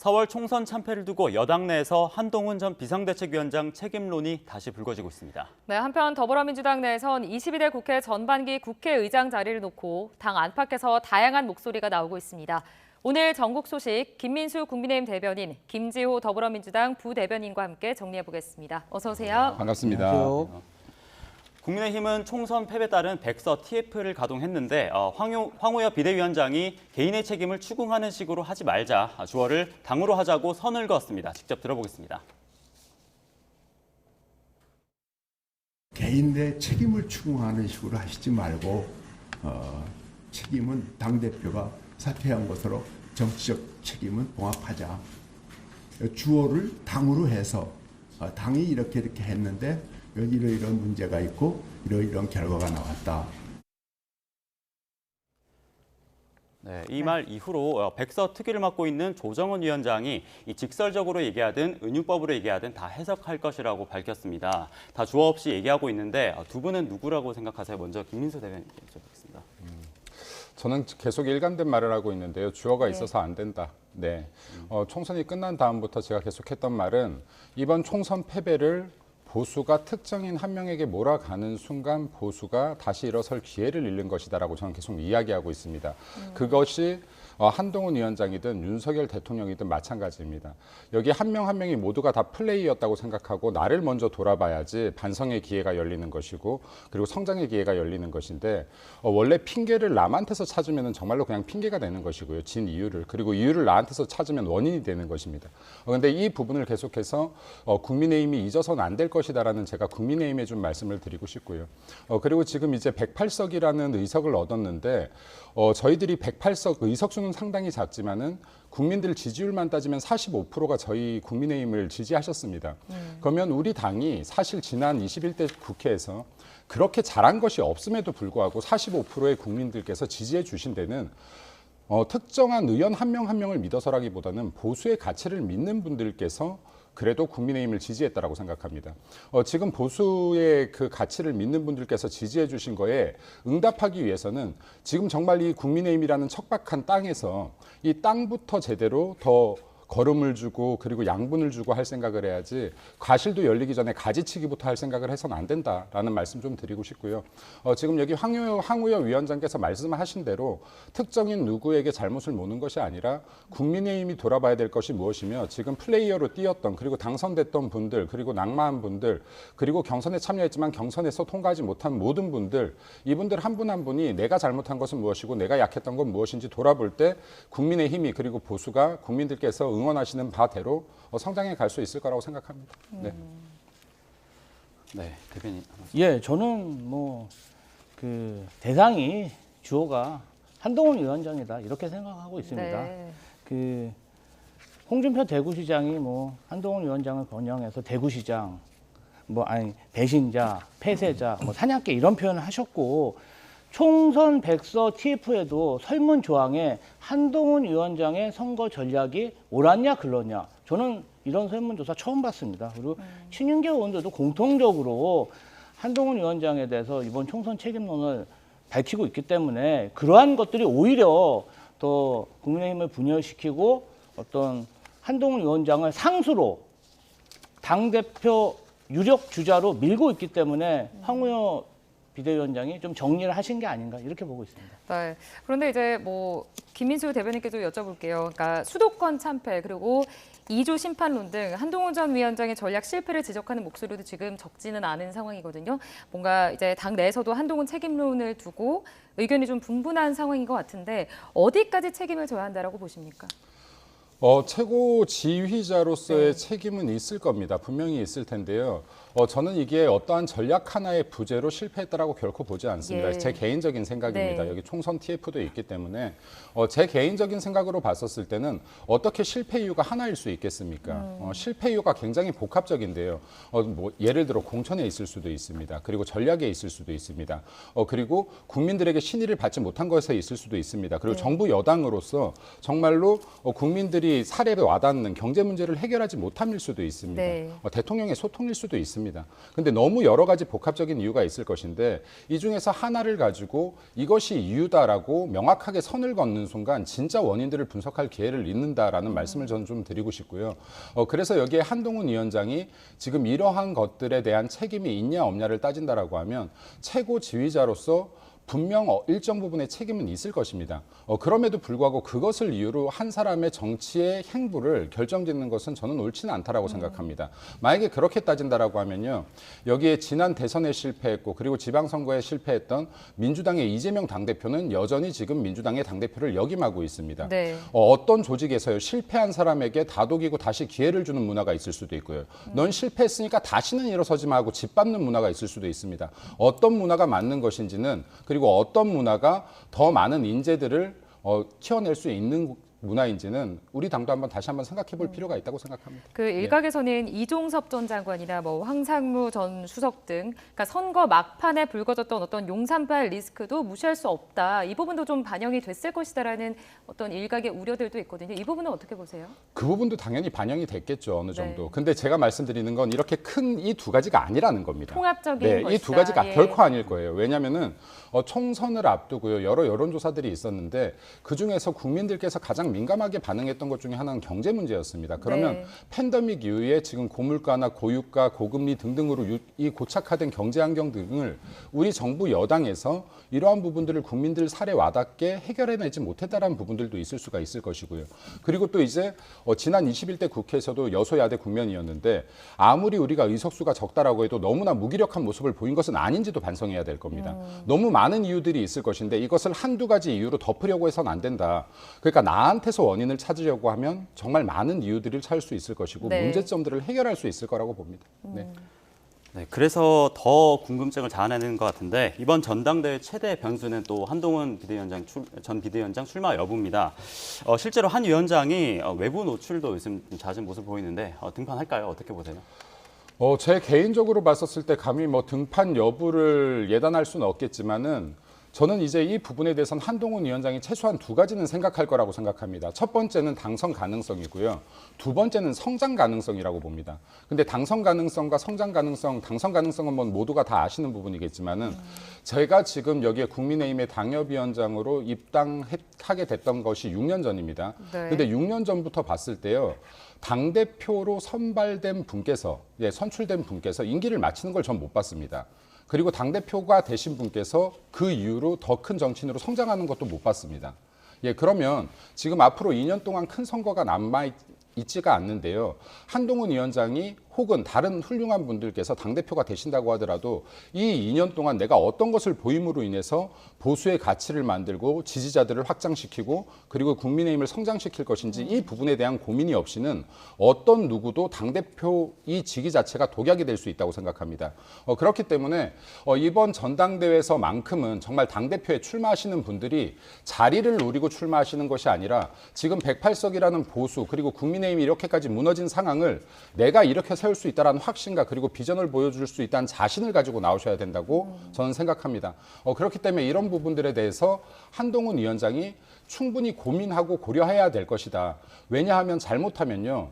4월 총선 참패를 두고 여당 내에서 한동훈 전 비상대책위원장 책임론이 다시 불거지고 있습니다. 네, 한편 더불어민주당 내에선 22대 국회 전반기 국회의장 자리를 놓고 당 안팎에서 다양한 목소리가 나오고 있습니다. 오늘 전국 소식 김민수 국민의힘 대변인, 김지호 더불어민주당 부대변인과 함께 정리해보겠습니다. 어서 오세요. 반갑습니다. 안녕하세요. 국민의힘은 총선 패배에 따른 백서 TF를 가동했는데 황우여 비대위원장이 개인의 책임을 추궁하는 식으로 하지 말자, 주어를 당으로 하자고 선을 그었습니다. 직접 들어보겠습니다. 개인의 책임을 추궁하는 식으로 하시지 말고 책임은 당대표가 사퇴한 것으로 정치적 책임은 봉합하자. 주어를 당으로 해서 당이 이렇게 했는데 이런 문제가 있고 이런 결과가 나왔다. 네, 이 말 이후로 백서 특위를 맡고 있는 조정원 위원장이 직설적으로 얘기하든 은유법으로 얘기하든 다 해석할 것이라고 밝혔습니다. 다 주어 없이 얘기하고 있는데 두 분은 누구라고 생각하세요? 먼저 김민수 대변인께 여쭤보겠습니다. 저는 계속 일관된 말을 하고 있는데요. 주어가 있어서 안 된다. 네. 총선이 끝난 다음부터 제가 계속했던 말은 이번 총선 패배를 보수가 특정인 한 명에게 몰아가는 순간 보수가 다시 일어설 기회를 잃는 것이다라고 저는 계속 이야기하고 있습니다. 그것이 한동훈 위원장이든 윤석열 대통령이든 마찬가지입니다. 여기 한 명 한 명이 모두가 다 플레이였다고 생각하고 나를 먼저 돌아봐야지 반성의 기회가 열리는 것이고 그리고 성장의 기회가 열리는 것인데 원래 핑계를 남한테서 찾으면 정말로 그냥 핑계가 되는 것이고요. 진 이유를. 그리고 이유를 나한테서 찾으면 원인이 되는 것입니다. 그런데 이 부분을 계속해서 국민의힘이 잊어서는 안 될 것이다라는 제가 국민의힘에 좀 말씀을 드리고 싶고요. 그리고 지금 이제 108석이라는 의석을 얻었는데 저희들이 108석 의석수는 상당히 작지만은 국민들 지지율만 따지면 45%가 저희 국민의힘을 지지하셨습니다. 그러면 우리 당이 사실 지난 21대 국회에서 그렇게 잘한 것이 없음에도 불구하고 45%의 국민들께서 지지해 주신 데는 특정한 의원 한 명 한 명을 믿어서라기보다는 보수의 가치를 믿는 분들께서 그래도 국민의힘을 지지했다라고 생각합니다. 지금 보수의 그 가치를 믿는 분들께서 지지해 주신 거에 응답하기 위해서는 지금 정말 이 국민의힘이라는 척박한 땅에서 이 땅부터 제대로 더 걸음을 주고 그리고 양분을 주고 할 생각을 해야지 과실도 열리기 전에 가지치기부터 할 생각을 해서는 안 된다라는 말씀 좀 드리고 싶고요. 지금 여기 황우여 위원장께서 말씀하신 대로 특정인 누구에게 잘못을 모는 것이 아니라 국민의힘이 돌아봐야 될 것이 무엇이며 지금 플레이어로 뛰었던 그리고 당선됐던 분들 그리고 낙마한 분들 그리고 경선에 참여했지만 경선에서 통과하지 못한 모든 분들 이분들 한 분 한 분이 내가 잘못한 것은 무엇이고 내가 약했던 건 무엇인지 돌아볼 때 국민의힘이 그리고 보수가 국민들께서 응원하시는 바대로 성장해 갈 수 있을 거라고 생각합니다. 네. 네, 대변인. 예, 저는 대상이 주어가 한동훈 위원장이다 이렇게 생각하고 있습니다. 네. 홍준표 대구시장이 한동훈 위원장을 번영해서 대구시장 배신자, 폐쇄자, 사냥개 이런 표현을 하셨고 총선 백서 TF에도 설문 조항에 한동훈 위원장의 선거 전략이 옳았냐 글렀냐 저는 이런 설문조사 처음 봤습니다. 그리고 친윤계 의원들도 공통적으로 한동훈 위원장에 대해서 이번 총선 책임론을 밝히고 있기 때문에 그러한 것들이 오히려 더 국민의힘을 분열시키고 어떤 한동훈 위원장을 상수로 당대표 유력 주자로 밀고 있기 때문에 황우여 비대위원장이 좀 정리를 하신 게 아닌가 이렇게 보고 있습니다. 네. 그런데 이제 김민수 대변인께도 여쭤볼게요. 그러니까 수도권 참패 그리고 2조 심판론 등 한동훈 전 위원장의 전략 실패를 지적하는 목소리도 지금 적지는 않은 상황이거든요. 뭔가 이제 당 내에서도 한동훈 책임론을 두고 의견이 좀 분분한 상황인 것 같은데 어디까지 책임을 져야 한다라고 보십니까? 최고 지휘자로서의 책임은 있을 겁니다. 분명히 있을 텐데요. 저는 이게 어떠한 전략 하나의 부재로 실패했다라고 결코 보지 않습니다. 예. 제 개인적인 생각입니다. 네. 여기 총선 TF도 있기 때문에 제 개인적인 생각으로 봤었을 때는 어떻게 실패 이유가 하나일 수 있겠습니까? 실패 이유가 굉장히 복합적인데요. 예를 들어 공천에 있을 수도 있습니다. 그리고 전략에 있을 수도 있습니다. 그리고 국민들에게 신의를 받지 못한 것에 있을 수도 있습니다. 그리고 정부 여당으로서 정말로 국민들이 사례에 와닿는 경제 문제를 해결하지 못함일 수도 있습니다. 네. 대통령의 소통일 수도 있습니다. 있습니다. 근데 너무 여러 가지 복합적인 이유가 있을 것인데 이 중에서 하나를 가지고 이것이 이유다라고 명확하게 선을 걷는 순간 진짜 원인들을 분석할 기회를 잃는다라는 말씀을 저는 좀 드리고 싶고요. 그래서 여기에 한동훈 위원장이 지금 이러한 것들에 대한 책임이 있냐 없냐를 따진다라고 하면 최고 지휘자로서 분명 일정 부분의 책임은 있을 것입니다. 그럼에도 불구하고 그것을 이유로 한 사람의 정치의 행보를 결정짓는 것은 저는 옳지는 않다라고 생각합니다. 만약에 그렇게 따진다라고 하면요, 여기에 지난 대선에 실패했고 그리고 지방선거에 실패했던 민주당의 이재명 당대표는 여전히 지금 민주당의 당대표를 역임하고 있습니다. 네. 어떤 조직에서요, 실패한 사람에게 다독이고 다시 기회를 주는 문화가 있을 수도 있고요. 넌 실패했으니까 다시는 일어서지 마 하고 짓밟는 문화가 있을 수도 있습니다. 어떤 문화가 맞는 것인지는, 그리고 어떤 문화가 더 많은 인재들을 키워낼 수 있는 문화인지는 우리 당도 다시 한번 생각해 볼 필요가 있다고 생각합니다. 그 일각에서는 이종섭 전 장관이나 뭐 황상무 전 수석 등 그러니까 선거 막판에 불거졌던 어떤 용산발 리스크도 무시할 수 없다. 이 부분도 좀 반영이 됐을 것이다라는 어떤 일각의 우려들도 있거든요. 이 부분은 어떻게 보세요? 그 부분도 당연히 반영이 됐겠죠, 어느 정도. 네. 근데 제가 말씀드리는 건 이렇게 큰 이 두 가지가 아니라는 겁니다. 통합적인 네, 것이다. 이 두 가지가 예. 결코 아닐 거예요. 왜냐하면은 총선을 앞두고요, 여러 여론조사들이 있었는데 그 중에서 국민들께서 가장 민감하게 반응했던 것 중에 하나는 경제 문제였습니다. 그러면 네. 팬데믹 이후에 지금 고물가나 고유가, 고금리 등등으로 이 고착화된 경제 환경 등을 우리 정부 여당에서 이러한 부분들을 국민들 살에 와닿게 해결해내지 못했다라는 부분들도 있을 수가 있을 것이고요. 그리고 또 이제 지난 21대 국회에서도 여소야대 국면이었는데 아무리 우리가 의석수가 적다라고 해도 너무나 무기력한 모습을 보인 것은 아닌지도 반성해야 될 겁니다. 너무 많은 이유들이 있을 것인데 이것을 한두 가지 이유로 덮으려고 해서는 안 된다. 그러니까 나한테서 원인을 찾으려고 하면 정말 많은 이유들을 찾을 수 있을 것이고 네. 문제점들을 해결할 수 있을 거라고 봅니다. 네. 네, 그래서 더 궁금증을 자아내는 것 같은데 이번 전당대회 최대 변수는 또 한동훈 전 비대위원장 출마 여부입니다. 실제로 한 위원장이 외부 노출도 요즘 좀 잦은 모습 보이는데 등판할까요? 어떻게 보세요? 제 개인적으로 봤었을 때 감히 등판 여부를 예단할 수는 없겠지만은 저는 이제 이 부분에 대해서는 한동훈 위원장이 최소한 두 가지는 생각할 거라고 생각합니다. 첫 번째는 당선 가능성이고요. 두 번째는 성장 가능성이라고 봅니다. 근데 당선 가능성과 성장 가능성, 당선 가능성은 모두가 다 아시는 부분이겠지만은 제가 지금 여기에 국민의힘의 당협위원장으로 입당하게 됐던 것이 6년 전입니다. 네. 근데 6년 전부터 봤을 때요, 당대표로 선발된 분께서, 선출된 분께서 임기를 마치는 걸 전 못 봤습니다. 그리고 당대표가 되신 분께서 그 이후로 더 큰 정치인으로 성장하는 것도 못 봤습니다. 그러면 지금 앞으로 2년 동안 큰 선거가 남아있지가 않는데요. 한동훈 위원장이 혹은 다른 훌륭한 분들께서 당대표가 되신다고 하더라도 이 2년 동안 내가 어떤 것을 보임으로 인해서 보수의 가치를 만들고 지지자들을 확장시키고 그리고 국민의힘을 성장시킬 것인지 이 부분에 대한 고민이 없이는 어떤 누구도 당대표 이 직위 자체가 독약이 될 수 있다고 생각합니다. 그렇기 때문에 이번 전당대회에서만큼은 정말 당대표에 출마하시는 분들이 자리를 노리고 출마하시는 것이 아니라 지금 108석이라는 보수 그리고 국민의힘이 이렇게까지 무너진 상황을 내가 이렇게 세울 수 있다는 확신과 그리고 비전을 보여줄 수 있다는 자신을 가지고 나오셔야 된다고 저는 생각합니다. 그렇기 때문에 이런 부분들에 대해서 한동훈 위원장이 충분히 고민하고 고려해야 될 것이다. 왜냐하면 잘못하면요.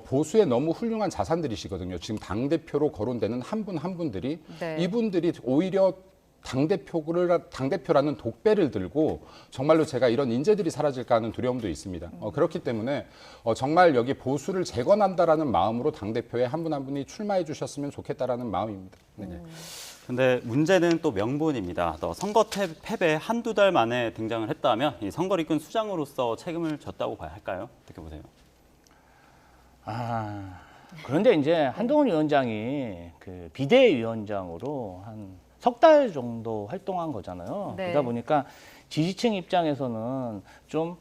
보수의 너무 훌륭한 자산들이시거든요. 지금 당대표로 거론되는 한 분 한 분들이 네. 이분들이 오히려 당대표라는 독배를 들고 정말로 제가 이런 인재들이 사라질까 하는 두려움도 있습니다. 그렇기 때문에 정말 여기 보수를 재건한다라는 마음으로 당대표에 한 분 한 분이 출마해 주셨으면 좋겠다라는 마음입니다. 네. 근데 문제는 또 명분입니다. 또 선거 패배 한두 달 만에 등장을 했다면 이 선거를 이끈 수장으로서 책임을 졌다고 봐야 할까요? 어떻게 보세요? 그런데 이제 한동훈 위원장이 그 비대위원장으로 한 석 달 정도 활동한 거잖아요. 네. 그러다 보니까 지지층 입장에서는 좀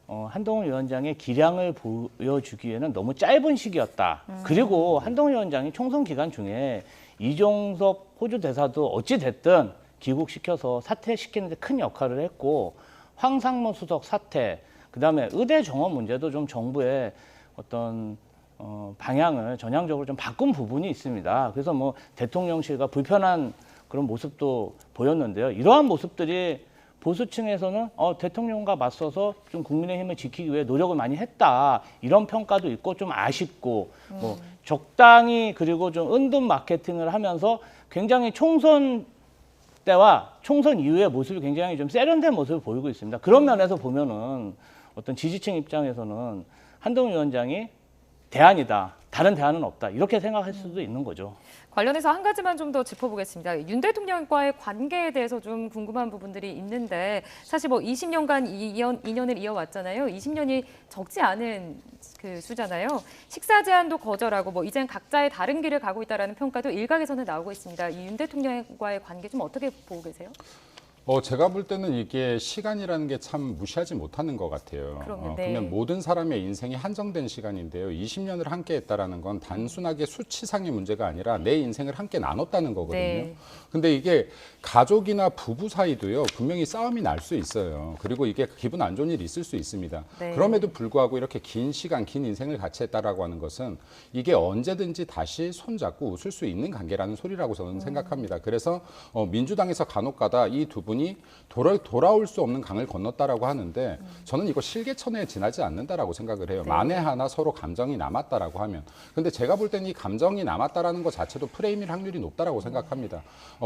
한동훈 위원장의 기량을 보여주기에는 너무 짧은 시기였다. 그리고 한동훈 위원장이 총선 기간 중에 이종섭 호주 대사도 어찌 됐든 귀국시켜서 사퇴시키는 데 큰 역할을 했고 황상무 수석 사퇴, 그다음에 의대 정원 문제도 좀 정부의 어떤 방향을 전향적으로 좀 바꾼 부분이 있습니다. 그래서 대통령실과 불편한 그런 모습도 보였는데요. 이러한 모습들이 보수층에서는 대통령과 맞서서 좀 국민의힘을 지키기 위해 노력을 많이 했다 이런 평가도 있고 좀 아쉽고 뭐 적당히 그리고 좀 은둔 마케팅을 하면서 굉장히 총선 때와 총선 이후의 모습이 굉장히 좀 세련된 모습을 보이고 있습니다. 그런 면에서 보면은 어떤 지지층 입장에서는 한동훈 위원장이 대안이다. 다른 대안은 없다. 이렇게 생각할 수도 있는 거죠. 관련해서 한 가지만 좀 더 짚어보겠습니다. 윤 대통령과의 관계에 대해서 좀 궁금한 부분들이 있는데 사실 뭐 20년간 인연을 이어왔잖아요. 20년이 적지 않은 그 수잖아요. 식사 제한도 거절하고 뭐 이젠 각자의 다른 길을 가고 있다라는 평가도 일각에서는 나오고 있습니다. 이 윤 대통령과의 관계 좀 어떻게 보고 계세요? 제가 볼 때는 이게 시간이라는 게 참 무시하지 못하는 것 같아요. 그럼요, 네. 그러면 모든 사람의 인생이 한정된 시간인데요. 20년을 함께 했다라는 건 단순하게 수치상의 문제가 아니라 내 인생을 함께 나눴다는 거거든요. 네. 근데 이게 가족이나 부부 사이도요. 분명히 싸움이 날 수 있어요. 그리고 이게 기분 안 좋은 일이 있을 수 있습니다. 네. 그럼에도 불구하고 이렇게 긴 시간, 긴 인생을 같이 했다라고 하는 것은 이게 언제든지 다시 손잡고 웃을 수 있는 관계라는 소리라고 저는 생각합니다. 그래서 민주당에서 간혹가다 이 두 분이 돌아올 수 없는 강을 건넜다라고 하는데 저는 이거 실개천에 지나지 않는다라고 생각을 해요. 네. 만에 하나 서로 감정이 남았다라고 하면. 근데 제가 볼 때는 이 감정이 남았다라는 것 자체도 프레임일 확률이 높다라고 생각합니다.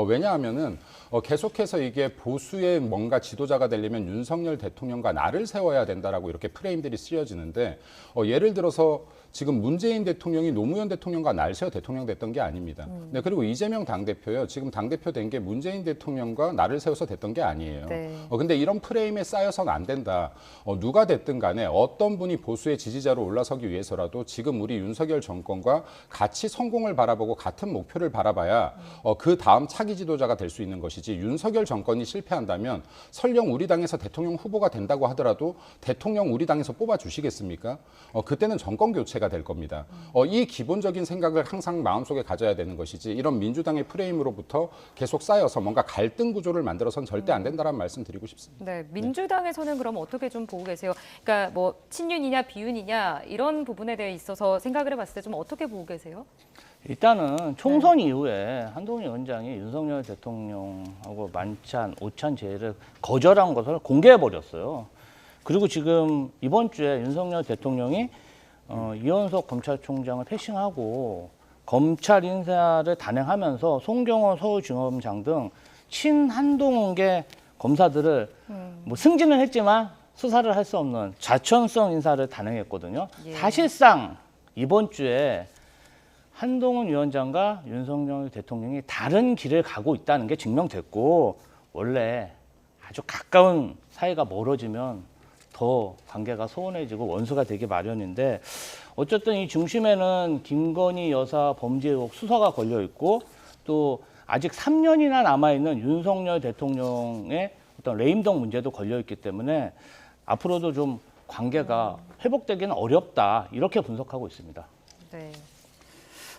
왜냐하면은 계속해서 이게 보수의 뭔가 지도자가 되려면 윤석열 대통령과 나를 세워야 된다라고 이렇게 프레임들이 쓰여지는데 예를 들어서 지금 문재인 대통령이 노무현 대통령과 날 세워 대통령 됐던 게 아닙니다. 네, 그리고 이재명 당대표요. 지금 당대표 된 게 문재인 대통령과 나를 세워서 됐던 게 아니에요. 네. 근데 이런 프레임에 쌓여서는 안 된다. 누가 됐든 간에 어떤 분이 보수의 지지자로 올라서기 위해서라도 지금 우리 윤석열 정권과 같이 성공을 바라보고 같은 목표를 바라봐야 그 다음 차기 지도자가 될 수 있는 것이지 윤석열 정권이 실패한다면 설령 우리 당에서 대통령 후보가 된다고 하더라도 대통령 우리 당에서 뽑아주시겠습니까? 그때는 정권 교체가 될 겁니다. 이 기본적인 생각을 항상 마음속에 가져야 되는 것이지 이런 민주당의 프레임으로부터 계속 쌓여서 뭔가 갈등 구조를 만들어서는 절대 안 된다는 말씀 드리고 싶습니다. 네, 민주당에서는 그럼 어떻게 좀 보고 계세요? 그러니까 뭐 친윤이냐 비윤이냐 이런 부분에 대해 있어서 생각을 해봤을 때 좀 어떻게 보고 계세요? 일단은 총선 이후에 한동훈 위원장이 윤석열 대통령하고 만찬, 오찬 제의를 거절한 것을 공개해버렸어요. 그리고 지금 이번 주에 윤석열 대통령이 이원석 검찰총장을 패싱하고 검찰 인사를 단행하면서 송경호 서울중앙지검장 등 친한동훈계 검사들을 뭐 승진을 했지만 수사를 할 수 없는 좌천성 인사를 단행했거든요. 예. 사실상 이번 주에 한동훈 위원장과 윤석열 대통령이 다른 길을 가고 있다는 게 증명됐고 원래 아주 가까운 사이가 멀어지면 더 관계가 소원해지고 원수가 되기 마련인데 어쨌든 이 중심에는 김건희 여사 범죄 의혹 수사가 걸려 있고 또 아직 3년이나 남아있는 윤석열 대통령의 어떤 레임덕 문제도 걸려 있기 때문에 앞으로도 좀 관계가 회복되기는 어렵다 이렇게 분석하고 있습니다. 네.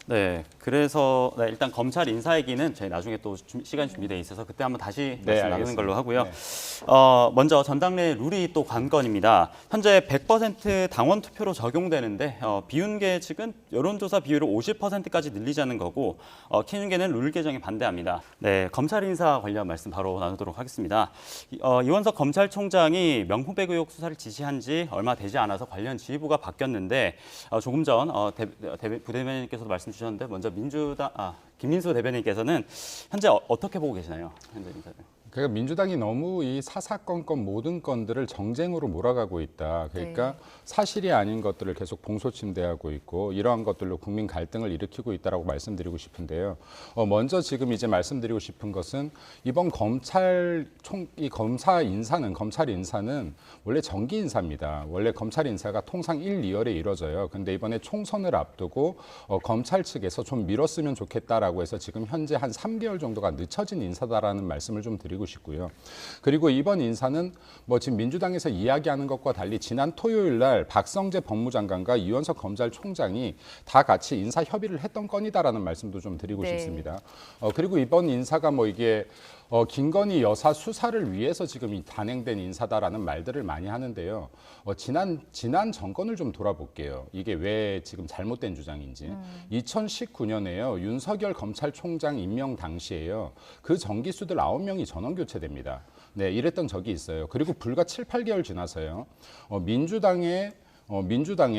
네, 그래서 일단 검찰 인사 얘기는 저희 나중에 또 시간 준비돼 있어서 그때 한번 다시 네, 말씀 나누는 알겠습니다. 걸로 하고요. 네. 먼저 전당내 룰이 또 관건입니다. 현재 100% 당원 투표로 적용되는데 비윤계 측은 여론조사 비율을 50%까지 늘리자는 거고 친윤계는 룰 개정에 반대합니다. 네, 검찰 인사 관련 말씀 바로 나누도록 하겠습니다. 이원석 검찰총장이 명품백 의혹 수사를 지시한 지 얼마 되지 않아서 관련 지휘부가 바뀌었는데 조금 전 부대변인께서도 말씀 주셨는데 먼저 김민수 대변인께서는 현재 어떻게 보고 계시나요? 현재 인사를. 그러니까 민주당이 너무 이 사사건건 모든 건들을 정쟁으로 몰아가고 있다. 그러니까 네. 사실이 아닌 것들을 계속 봉소침대하고 있고 이러한 것들로 국민 갈등을 일으키고 있다라고 말씀드리고 싶은데요. 먼저 지금 이제 말씀드리고 싶은 것은 이번 검찰 인사는 원래 정기 인사입니다. 원래 검찰 인사가 통상 1, 2월에 이루어져요. 근데 이번에 총선을 앞두고 검찰 측에서 좀 미뤘으면 좋겠다라고 해서 지금 현재 한 3개월 정도가 늦춰진 인사다라는 말씀을 좀 드리고 싶고요. 그리고 이번 인사는 뭐 지금 민주당에서 이야기하는 것과 달리 지난 토요일 날 박성재 법무장관과 이원석 검찰총장이 다 같이 인사 협의를 했던 건이다라는 말씀도 좀 드리고 네. 싶습니다. 그리고 이번 인사가 뭐 이게 김건희 여사 수사를 위해서 지금 단행된 인사다라는 말들을 많이 하는데요. 지난 정권을 좀 돌아볼게요. 이게 왜 지금 잘못된 주장인지. 2019년에요. 윤석열 검찰총장 임명 당시에요. 그 정기수들 9명이 전원 전원 교체됩니다. 네, 이랬던 적이 있어요. 그리고 불과 7, 8개월 지나서요. 민주당에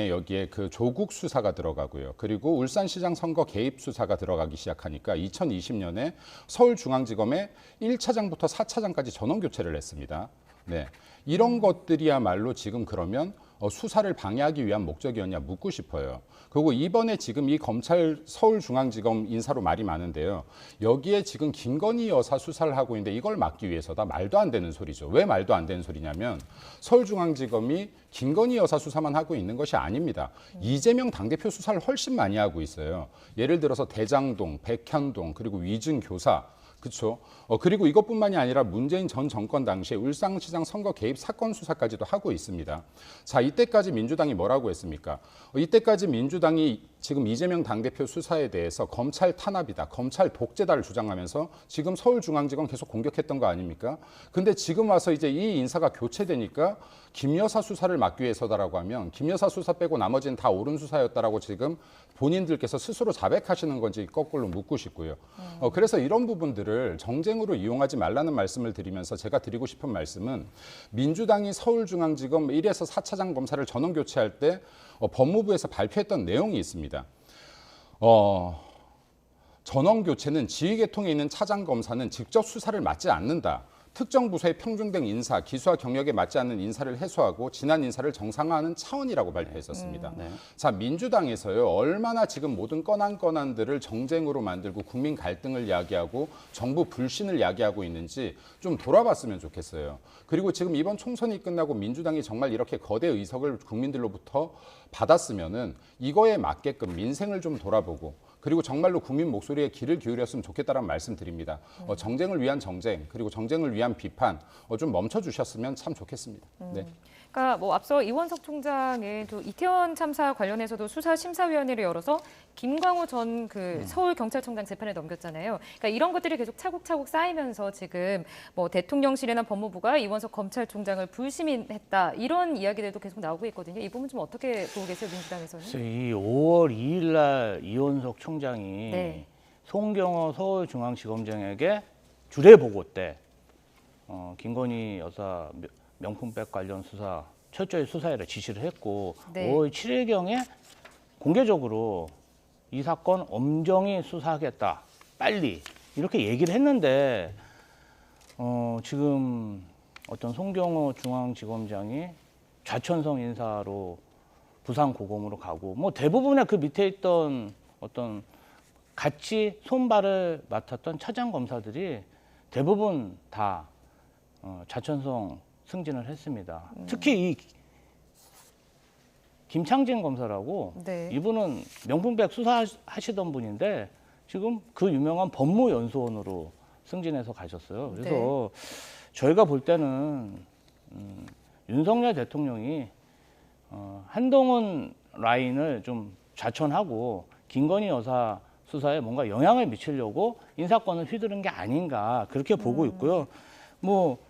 여기에 그 조국 수사가 들어가고요. 그리고 울산시장 선거 개입 수사가 들어가기 시작하니까 2020년에 서울중앙지검에 1차장부터 4차장까지 전원 교체를 했습니다. 네, 이런 것들이야말로 지금 그러면 수사를 방해하기 위한 목적이었냐 묻고 싶어요. 그리고 이번에 지금 이 검찰 서울중앙지검 인사로 말이 많은데요. 여기에 지금 김건희 여사 수사를 하고 있는데 이걸 막기 위해서다. 말도 안 되는 소리죠. 왜 말도 안 되는 소리냐면 서울중앙지검이 김건희 여사 수사만 하고 있는 것이 아닙니다. 이재명 당대표 수사를 훨씬 많이 하고 있어요. 예를 들어서 대장동, 백현동, 그리고 위증 교사, 그렇죠. 그리고 이것뿐만이 아니라 문재인 전 정권 당시에 울산시장 선거 개입 사건 수사까지도 하고 있습니다. 자, 이때까지 민주당이 뭐라고 했습니까? 이때까지 민주당이 지금 이재명 당대표 수사에 대해서 검찰 탄압이다, 검찰 독재다를 주장하면서 지금 서울중앙지검 계속 공격했던 거 아닙니까? 근데 지금 와서 이제 이 인사가 교체되니까 김 여사 수사를 막기 위해서다라고 하면 김 여사 수사 빼고 나머지는 다 옳은 수사였다라고 지금 본인들께서 스스로 자백하시는 건지 거꾸로 묻고 싶고요. 그래서 이런 부분들을 정쟁으로 이용하지 말라는 말씀을 드리면서 제가 드리고 싶은 말씀은 민주당이 서울중앙지검 1에서 4차장 검사를 전원 교체할 때 법무부에서 발표했던 내용이 있습니다. 전원 교체는 지휘계통에 있는 차장 검사는 직접 수사를 맡지 않는다. 특정 부서의 평준된 인사, 기수와 경력에 맞지 않는 인사를 해소하고 지난 인사를 정상화하는 차원이라고 발표했었습니다. 자, 민주당에서요, 얼마나 지금 모든 건안들을 정쟁으로 만들고 국민 갈등을 야기하고 정부 불신을 야기하고 있는지 좀 돌아봤으면 좋겠어요. 그리고 지금 이번 총선이 끝나고 민주당이 정말 이렇게 거대 의석을 국민들로부터 받았으면은 이거에 맞게끔 민생을 좀 돌아보고 그리고 정말로 국민 목소리에 귀를 기울였으면 좋겠다는 말씀드립니다. 정쟁을 위한 정쟁, 그리고 정쟁을 위한 비판 좀 멈춰주셨으면 참 좋겠습니다. 네. 그러니까 뭐 앞서 이원석 총장은 또 이태원 참사 관련해서도 수사심사위원회를 열어서 김광호 전 그 서울경찰청장 재판에 넘겼잖아요. 그러니까 이런 것들이 계속 차곡차곡 쌓이면서 지금 뭐 대통령실이나 법무부가 이원석 검찰총장을 불시민했다 이런 이야기들도 계속 나오고 있거든요. 이 부분 좀 어떻게 보고 계세요, 민주당에서는? 그래서 이 5월 2일 날 이원석 총장이 네. 송경호 서울중앙지검장에게 주례 보고 때 김건희 여사 명품백 관련 수사 철저히 수사해라 지시를 했고 네. 5월 7일경에 공개적으로 이 사건 엄정히 수사하겠다 빨리 이렇게 얘기를 했는데 지금 어떤 송경호 중앙지검장이 좌천성 인사로 부산고검으로 가고 뭐 대부분의 그 밑에 있던 어떤 같이 손발을 맡았던 차장 검사들이 대부분 다 좌천성 승진을 했습니다. 특히 이 김창진 검사라고 네. 이분은 명품백 수사하시던 분인데 지금 그 유명한 법무연수원으로 승진해서 가셨어요. 그래서 저희가 볼 때는 윤석열 대통령이 한동훈 라인을 좀 좌천하고 김건희 여사 수사에 뭔가 영향을 미치려고 인사권을 휘두른 게 아닌가 그렇게 보고 있고요. 뭐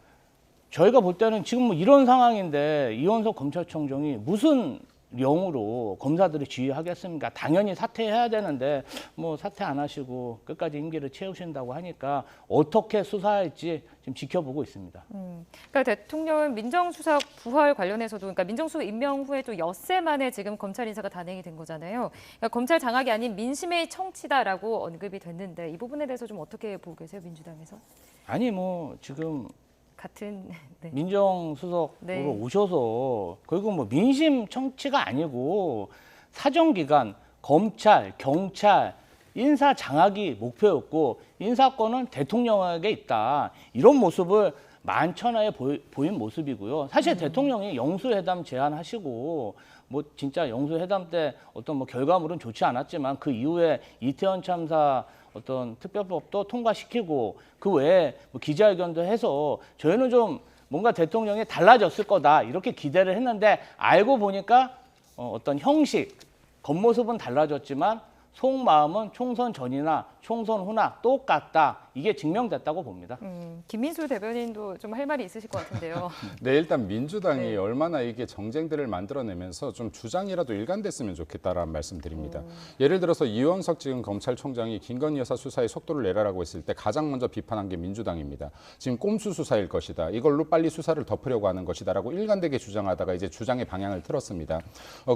저희가 볼 때는 지금 뭐 이런 상황인데 이원석 검찰총장이 무슨 령으로 검사들이 지휘하겠습니까? 당연히 사퇴해야 되는데 뭐 사퇴 안 하시고 끝까지 임기를 채우신다고 하니까 어떻게 수사할지 지금 지켜보고 있습니다. 그러니까 대통령은 민정수석 부활 관련해서도 그러니까 민정수석 임명 후에 또 엿새 만에 지금 검찰 인사가 단행이 된 거잖아요. 그러니까 검찰 장악이 아닌 민심의 청치다라고 언급이 됐는데 이 부분에 대해서 좀 어떻게 보고 계세요, 민주당에서? 아니 뭐 지금 같은 네. 민정수석으로 네. 오셔서 결국 뭐 민심 청취가 아니고 사정기관, 검찰, 경찰 인사 장악이 목표였고 인사권은 대통령에게 있다. 이런 모습을 만천하에 보인 모습이고요. 사실 대통령이 영수회담 제안하시고 뭐 진짜 영수회담 때 어떤 뭐 결과물은 좋지 않았지만 그 이후에 이태원 참사 어떤 특별법도 통과시키고 그 외에 뭐 기자회견도 해서 저희는 좀 뭔가 대통령이 달라졌을 거다 이렇게 기대를 했는데 알고 보니까 어떤 형식, 겉모습은 달라졌지만 속마음은 총선 전이나 총선 후나 똑같다. 이게 증명됐다고 봅니다. 김민수 대변인도 좀 할 말이 있으실 것 같은데요. 네, 일단 민주당이 네. 얼마나 이게 정쟁들을 만들어내면서 좀 주장이라도 일관됐으면 좋겠다라는 말씀드립니다. 예를 들어서 이원석 지금 검찰총장이 김건희 여사 수사에 속도를 내라라고 했을 때 가장 먼저 비판한 게 민주당입니다. 지금 꼼수 수사일 것이다. 이걸로 빨리 수사를 덮으려고 하는 것이다라고 일관되게 주장하다가 이제 주장의 방향을 틀었습니다.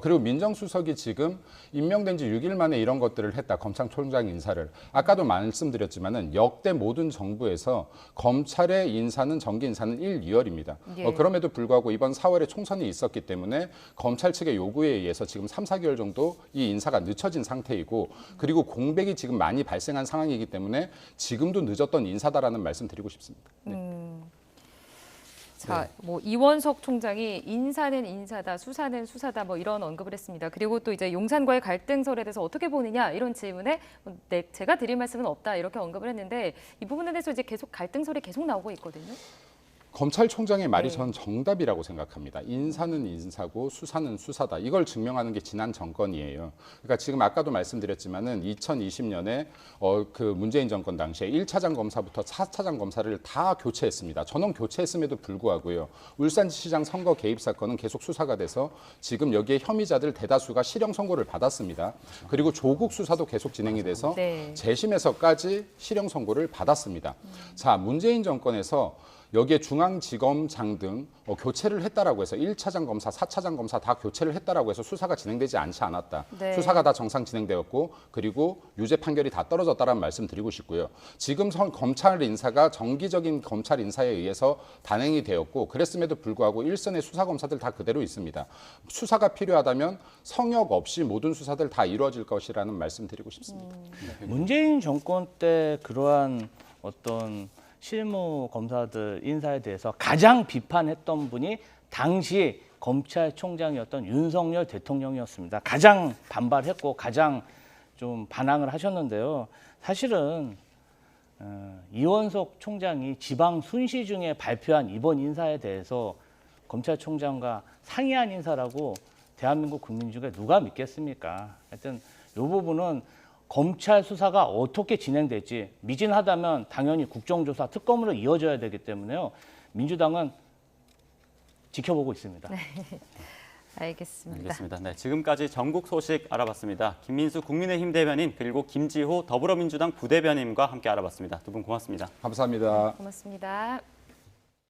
그리고 민정수석이 지금 임명된 지 6일 만에 이런 것들을 했다. 검찰총장 인사를. 아까도 말씀드렸지만은 역대 모든 정부에서 검찰의 인사는 정기 인사는 1, 2월입니다. 예. 그럼에도 불구하고 이번 4월에 총선이 있었기 때문에 검찰 측의 요구에 의해서 지금 3, 4개월 정도 이 인사가 늦춰진 상태이고 그리고 공백이 지금 많이 발생한 상황이기 때문에 지금도 늦었던 인사다라는 말씀 드리고 싶습니다. 자, 뭐 이원석 총장이 인사는 인사다, 수사는 수사다, 뭐 이런 언급을 했습니다. 그리고 또 이제 용산과의 갈등설에 대해서 어떻게 보느냐 이런 질문에 네, 제가 드릴 말씀은 없다 이렇게 언급을 했는데 이 부분에 대해서 이제 계속 갈등설이 계속 나오고 있거든요. 검찰총장의 말이 네. 전 정답이라고 생각합니다. 인사는 인사고 수사는 수사다. 이걸 증명하는 게 지난 정권이에요. 그러니까 지금 아까도 말씀드렸지만은 2020년에 그 문재인 정권 당시에 1차장 검사부터 4차장 검사를 다 교체했습니다. 전원 교체했음에도 불구하고요. 울산시장 선거 개입 사건은 계속 수사가 돼서 지금 여기에 혐의자들 대다수가 실형 선고를 받았습니다. 그리고 조국 수사도 계속 진행이 돼서 네. 재심에서까지 실형 선고를 받았습니다. 자, 문재인 정권에서 여기에 중앙지검장 등 교체를 했다라고 해서 1차장 검사, 4차장 검사 다 교체를 했다라고 해서 수사가 진행되지 않지 않았다. 네. 수사가 다 정상 진행되었고 그리고 유죄 판결이 다 떨어졌다라는 말씀 드리고 싶고요. 지금 검찰 인사가 정기적인 검찰 인사에 의해서 단행이 되었고 그랬음에도 불구하고 일선의 수사 검사들 다 그대로 있습니다. 수사가 필요하다면 성역 없이 모든 수사들 다 이루어질 것이라는 말씀 드리고 싶습니다. 문재인 정권 때 그러한 어떤 실무 검사들 인사에 대해서 가장 비판했던 분이 당시 검찰총장이었던 윤석열 대통령이었습니다. 가장 반발했고 가장 좀 반항을 하셨는데요. 사실은 이원석 총장이 지방 순시 중에 발표한 이번 인사에 대해서 검찰총장과 상이한 인사라고 대한민국 국민 중에 누가 믿겠습니까? 하여튼 이 부분은 검찰 수사가 어떻게 진행될지 미진하다면 당연히 국정조사 특검으로 이어져야 되기 때문에요. 민주당은 지켜보고 있습니다. 알겠습니다. 알겠습니다. 네, 지금까지 전국 소식 알아봤습니다. 김민수 국민의힘 대변인 그리고 김지호 더불어민주당 부대변인과 함께 알아봤습니다. 두 분 고맙습니다. 감사합니다. 고맙습니다.